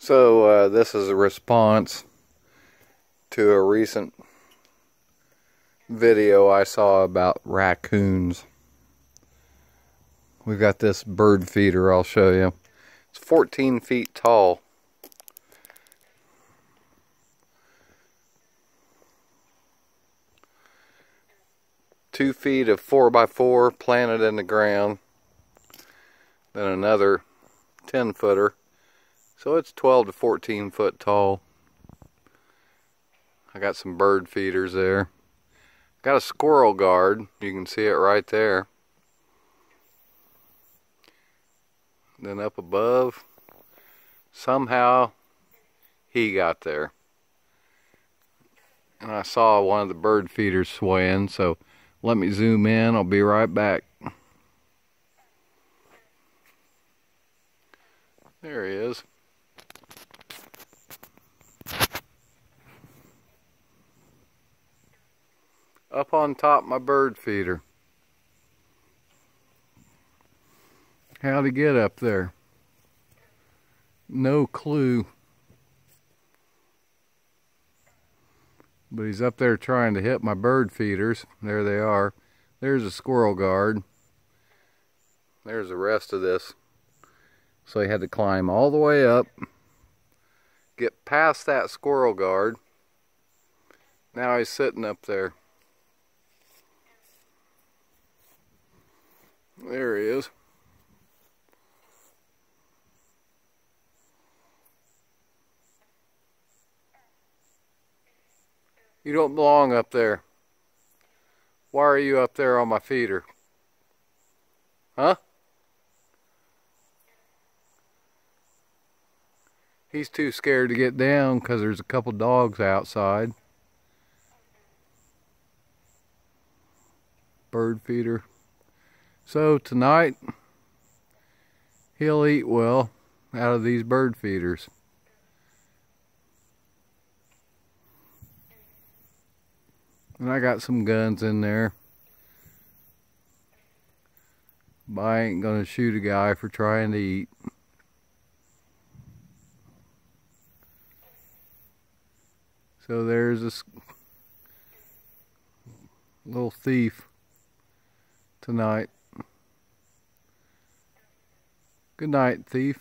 So this is a response to a recent video I saw about raccoons. We've got this bird feeder I'll show you. It's 14 feet tall. Two feet of 4x4 planted in the ground. Then another 10-footer. So it's 12 to 14 foot tall. I got some bird feeders there. Got a squirrel guard. You can see it right there. Then up above, somehow he got there. And I saw one of the bird feeders swaying, so let me zoom in. I'll be right back. There he is. Up on top of my bird feeder. How'd he get up there? No clue. But he's up there trying to hit my bird feeders. There they are. There's a squirrel guard. There's the rest of this. So he had to climb all the way up, get past that squirrel guard. Now he's sitting up there. There he is. You don't belong up there. Why are you up there on my feeder? Huh? He's too scared to get down because there's a couple dogs outside. Bird feeder. So tonight, he'll eat well out of these bird feeders. And I got some guns in there. But I ain't gonna shoot a guy for trying to eat. So there's this little thief tonight. Good night, thief.